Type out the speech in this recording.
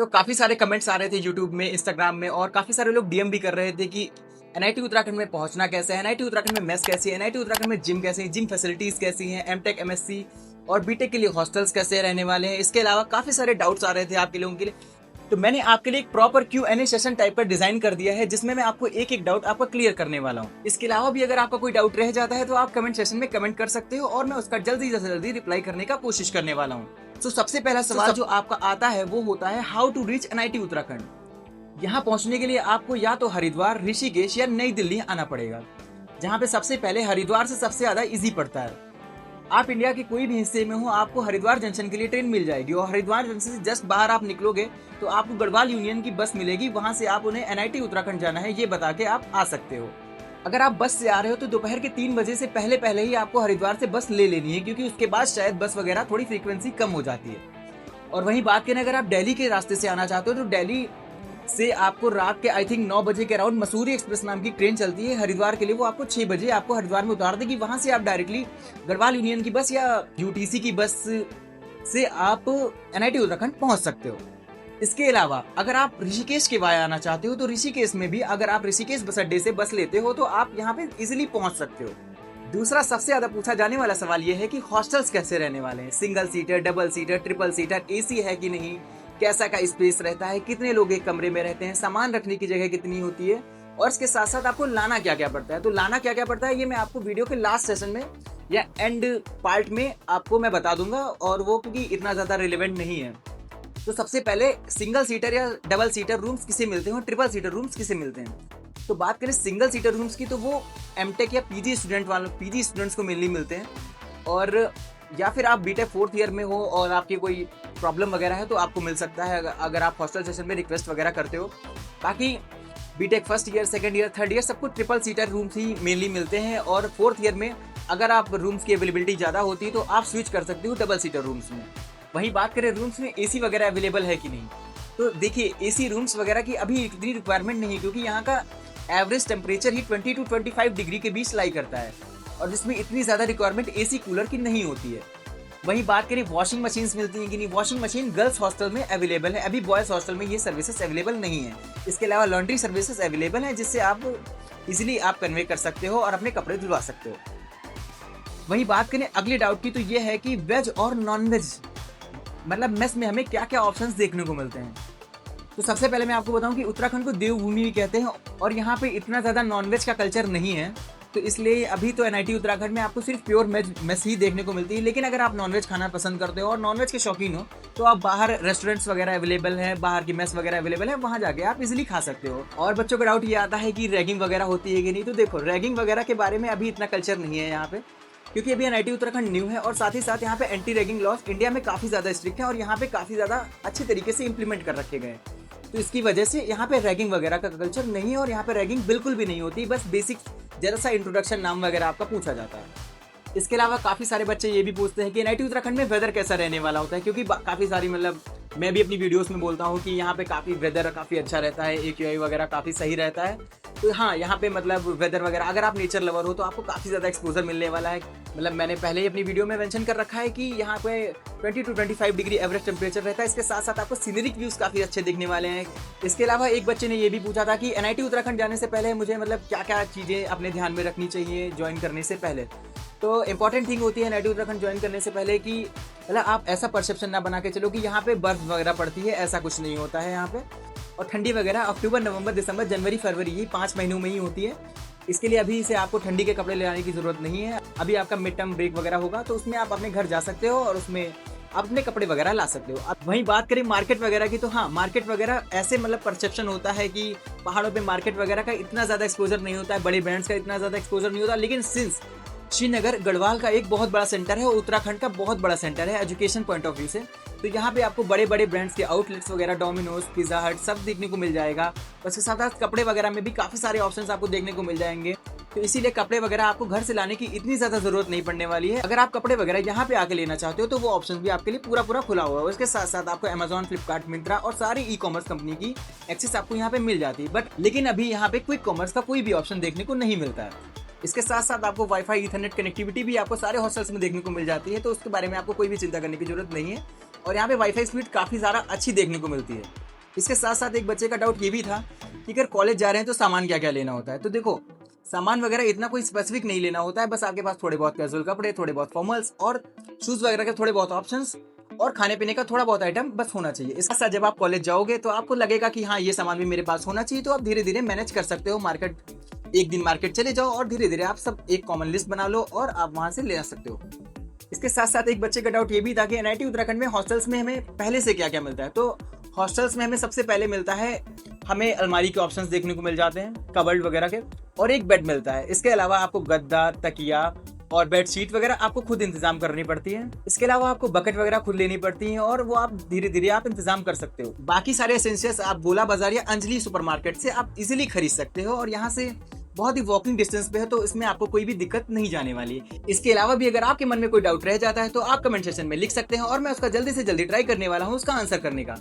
तो काफ़ी सारे कमेंट्स आ रहे थे यूट्यूब में, इंस्टाग्राम में और काफ़ी सारे लोग डीएम भी कर रहे थे कि एनआईटी उत्तराखंड में पहुंचना कैसे है, एनआईटी उत्तराखंड में मेस कैसी है, एनआईटी उत्तराखंड में जिम कैसे है, जिम फैसिलिटीज़ कैसी हैं, एमटेक एमएससी और बीटेक के लिए हॉस्टल्स कैसे रहने वाले हैं। इसके अलावा काफ़ी सारे डाउट्स आ रहे थे आपके लोगों के लिए। तो मैंने आपके लिए एक प्रॉपर Q&A सेशन टाइप पर डिजाइन कर दिया है जिसमें मैं आपको एक एक डाउट आपका क्लियर करने वाला हूँ। इसके अलावा भी अगर आपका कोई डाउट रह जाता है तो आप कमेंट सेशन में कमेंट कर सकते हो और मैं उसका जल्दी से जल्दी रिप्लाई करने का कोशिश करने वाला हूँ। तो सबसे पहला सवाल जो आपका आता है वो होता है how to reach NIT Uttarakhand. यहाँ पहुंचने के लिए आपको या तो हरिद्वार, ऋषिकेश या नई दिल्ली आना पड़ेगा, जहाँ पे सबसे पहले हरिद्वार से सबसे ज्यादा इजी पड़ता है। आप इंडिया के कोई भी हिस्से में हो आपको हरिद्वार जंक्शन के लिए ट्रेन मिल जाएगी और हरिद्वार जंक्शन से जस्ट बाहर आप निकलोगे तो आपको गढ़वाल यूनियन की बस मिलेगी। वहां से आप उन्हें एनआईटी उत्तराखंड जाना है ये बता के आप आ सकते हो। अगर आप बस से आ रहे हो तो दोपहर के 3 बजे से पहले पहले ही आपको हरिद्वार से बस ले लेनी है, क्योंकि उसके बाद शायद बस वगैरह थोड़ी फ्रीक्वेंसी कम हो जाती है। और वहीं बात करें अगर आप दिल्ली के रास्ते से आना चाहते हो तो दिल्ली से आपको रात के आई थिंक 9 बजे के अराउंड मसूरी एक्सप्रेस नाम की ट्रेन चलती है हरिद्वार के लिए। वो आपको 6 बजे आपको हरिद्वार में उतार देगी। वहां से आप डायरेक्टली गढ़वाल यूनियन की बस या यूटीसी की बस से आप एनआईटी उत्तराखंड पहुंच सकते हो। इसके अलावा अगर आप ऋषिकेश के वाया आना चाहते हो तो ऋषिकेश में भी अगर आप ऋषिकेश बस अड्डे से बस लेते हो तो आप यहाँ पे इजिली पहुंच सकते हो। दूसरा सबसे ज्यादा पूछा जाने वाला सवाल ये है कि हॉस्टल्स कैसे रहने वाले हैं, single seater, double seater, triple seater, AC है कि नहीं, कैसा का स्पेस रहता है, कितने लोग एक कमरे में रहते हैं, सामान रखने की जगह कितनी होती है और इसके साथ साथ आपको लाना क्या क्या पड़ता है। तो लाना क्या क्या पड़ता है ये मैं आपको वीडियो के लास्ट सेशन में या एंड पार्ट में आपको मैं बता दूंगा, और वो क्योंकि इतना ज्यादा रिलेवेंट नहीं है। तो सबसे पहले सिंगल सीटर या डबल सीटर रूम्स किसे मिलते हैं और ट्रिपल सीटर रूम्स किसे मिलते हैं। तो बात करें सिंगल सीटर रूम्स की तो वो एमटेक या पीजी स्टूडेंट्स को मेनली मिलते हैं, और या फिर आप बीटेक 4th ईयर में हो और आपकी कोई प्रॉब्लम वगैरह है तो आपको मिल सकता है अगर आप हॉस्टल सेशन में रिक्वेस्ट वगैरह करते हो। बाकी B Tech 1st year, 2nd year, 3rd year सबको ट्रिपल सीटर रूम्स ही मेनली मिलते हैं, और 4th ईयर में अगर आप रूम्स की अवेलेबिलिटी ज़्यादा होती है तो आप स्विच कर सकते हो डबल सीटर रूम्स में। वहीं बात करें रूम्स में एसी वगैरह अवेलेबल है कि नहीं, तो देखिए एसी रूम्स वगैरह की अभी इतनी रिक्वायरमेंट नहीं है, क्योंकि यहाँ का average temperature he 20 to 25 degree के बीच लाई करता है और जिसमें इतनी ज़्यादा रिक्वायरमेंट एसी कूलर की नहीं होती है। वहीं बात करें वॉशिंग मशीन्स मिलती हैं कि नहीं, वॉशिंग मशीन गर्ल्स हॉस्टल में अवेलेबल है, अभी बॉयज़ हॉस्टल में ये सर्विसेज अवेलेबल नहीं है। इसके अलावा लॉन्ड्री सर्विसेज अवेलेबल है जिससे आप इजीली आप कन्वे कर सकते हो और अपने कपड़े धुलवा सकते हो। वहीं बात करें अगले डाउट की तो ये है कि वेज और नॉन वेज मतलब मेस में हमें क्या क्या ऑप्शंस देखने को मिलते हैं। तो सबसे पहले मैं आपको बताऊं कि उत्तराखंड को देवभूमि भी कहते हैं और यहाँ पे इतना ज़्यादा नॉनवेज का कल्चर नहीं है, तो इसलिए अभी तो एनआईटी उत्तराखंड में आपको सिर्फ प्योर मेस ही देखने को मिलती है। लेकिन अगर आप नॉनवेज खाना पसंद करते हो और नॉनवेज के शौकीन हो तो आप बाहर रेस्टोरेंट्स वगैरह अवेलेबल है, बाहर की मेस वगैरह अवेलेबल है, वहाँ जाके आप इजीली खा सकते हो। और बच्चों का डाउट ये आता है कि रैगिंग वगैरह होती है कि नहीं, तो देखो रैगिंग वगैरह के बारे में अभी इतना कल्चर नहीं है यहाँ पे, क्योंकि अभी एनआईटी उत्तराखंड न्यू है और साथ ही साथ यहाँ पे एंटी रैगिंग लॉज इंडिया में काफ़ी ज़्यादा स्ट्रिक्ट है और यहाँ पे काफ़ी ज़्यादा अच्छे तरीके से इंप्लीमेंट कर रखे गए। तो इसकी वजह से यहाँ पे रैगिंग वगैरह का कल्चर नहीं है और यहाँ पे रैगिंग बिल्कुल भी नहीं होती, बस बेसिक जरा सा इंट्रोडक्शन नाम वगैरह आपका पूछा जाता है। इसके अलावा काफ़ी सारे बच्चे ये भी पूछते हैं कि एनआईटी उत्तराखंड में वेदर कैसा रहने वाला होता है, क्योंकि काफ़ी सारी मतलब मैं भी अपनी वीडियोस में बोलता हूँ कि यहाँ पे काफ़ी वेदर काफ़ी अच्छा रहता है, AQI वगैरह काफ़ी सही रहता है। तो हाँ, यहाँ पे मतलब वेदर वगैरह अगर आप नेचर लवर हो तो आपको काफ़ी ज़्यादा एक्सपोजर मिलने वाला है। मतलब मैंने पहले ही अपनी वीडियो में मेंशन कर रखा है कि यहाँ पे 20 to 25 डिग्री एवरेज टेम्परेचर रहता है। इसके साथ साथ आपको सीनरिक व्यूज़ काफ़ी अच्छे दिखने वाले हैं। इसके अलावा एक बच्चे ने ये भी पूछा था कि एनआईटी उत्तराखंड जाने से पहले मुझे मतलब क्या क्या चीज़ें अपने ध्यान में रखनी चाहिए ज्वाइन करने से पहले। तो इंपॉर्टेंट थिंग होती है एनआईटी उत्तराखंड ज्वाइन करने से पहले कि मतलब आप ऐसा परसेप्शन ना बना के चलो कि यहाँ पे बर्फ वगैरह पड़ती है, ऐसा कुछ नहीं होता है यहाँ पे। और ठंडी वगैरह अक्टूबर, नवंबर, दिसंबर, जनवरी, फरवरी ये 5 महीनों में ही होती है। इसके लिए अभी से आपको ठंडी के कपड़े ले आने की ज़रूरत नहीं है। अभी आपका मिड टर्म ब्रेक वगैरह होगा तो उसमें आप अपने घर जा सकते हो और उसमें आप अपने कपड़े वगैरह ला सकते हो। अब वहीं बात करें मार्केट वगैरह की तो हाँ, मार्केट वगैरह ऐसे मतलब परसेप्शन होता है कि पहाड़ों पे मार्केट वगैरह का इतना ज़्यादा एक्सपोजर नहीं होता है, बड़े ब्रांड्स का इतना ज़्यादा एक्सपोजर नहीं होता। लेकिन सिंस श्रीनगर गढ़वाल का एक बहुत बड़ा सेंटर है और उत्तराखंड का बहुत बड़ा सेंटर है एजुकेशन पॉइंट ऑफ व्यू से, तो यहाँ पे आपको बड़े बड़े ब्रांड्स के आउटलेट्स वगैरह, डोमिनोज, पिज़्ज़ा हट सब देखने को मिल जाएगा। उसके साथ साथ कपड़े वगैरह में भी काफ़ी सारे ऑप्शंस आपको देखने को मिल जाएंगे। तो इसीलिए कपड़े वगैरह आपको घर से लाने की इतनी ज़्यादा ज़रूरत नहीं पड़ने वाली है। अगर आप कपड़े वगैरह यहाँ पे आके लेना चाहते हो तो वो ऑप्शन भी आपके लिए पूरा खुला हुआ है। उसके साथ साथ आपको अमेजॉन, फ्लिपकार्ट, मिंत्रा और सारी ई-कॉमर्स कंपनी की एक्सेस आपको यहाँ पे मिल जाती है। लेकिन अभी यहाँ पे क्विक कॉमर्स का कोई भी ऑप्शन देखने को नहीं मिलता है। इसके साथ साथ आपको वाईफाई, ईथरनेट कनेक्टिविटी भी आपको सारे हॉस्टल्स में देखने को मिल जाती है, तो उसके बारे में आपको कोई भी चिंता करने की जरूरत नहीं है। और यहाँ पे वाईफाई स्पीड काफ़ी ज़्यादा अच्छी देखने को मिलती है। इसके साथ साथ एक बच्चे का डाउट ये भी था कि अगर कॉलेज जा रहे हैं तो सामान क्या क्या लेना होता है। तो देखो, सामान वगैरह इतना कोई स्पेसिफिक नहीं लेना होता है, बस आपके पास थोड़े बहुत कैजुअल कपड़े, थोड़े बहुत फॉर्मल्स और शूज वगैरह के थोड़े बहुत ऑप्शंस और खाने पीने का थोड़ा बहुत आइटम बस होना चाहिए। इसके साथ जब आप कॉलेज जाओगे तो आपको लगेगा कि हाँ, ये सामान भी मेरे पास होना चाहिए, तो आप धीरे धीरे मैनेज कर सकते हो। एक दिन मार्केट चले जाओ और धीरे धीरे आप सब एक कॉमन लिस्ट बना लो और आप वहां से ले आ सकते हो। इसके साथ साथ एक बच्चे का डाउट ये भी था कि एनआईटी उत्तराखंड में हॉस्टल्स में हमें पहले से क्या क्या मिलता है। तो हॉस्टल्स में हमें सबसे पहले मिलता है, हमें अलमारी के ऑप्शंस देखने को मिल जाते हैं, कबर्ड वगैरह के, और एक बेड मिलता है। इसके अलावा आपको गद्दा, तकिया और बेडशीट वगैरह आपको खुद इंतजाम करनी पड़ती है। इसके अलावा आपको बकेट वगैरह खुद लेनी पड़ती है और वो आप धीरे धीरे आप इंतजाम कर सकते हो। बाकी सारे एसेंशियल्स आप गोला बाजार या अंजलि सुपरमार्केट से आप इजीली खरीद सकते हो और यहाँ से बहुत ही वॉकिंग डिस्टेंस पे है, तो इसमें आपको कोई भी दिक्कत नहीं जाने वाली है। इसके अलावा भी अगर आपके मन में कोई डाउट रह जाता है तो आप कमेंट सेक्शन में लिख सकते हैं और मैं उसका जल्दी से जल्दी ट्राई करने वाला हूँ उसका आंसर करने का।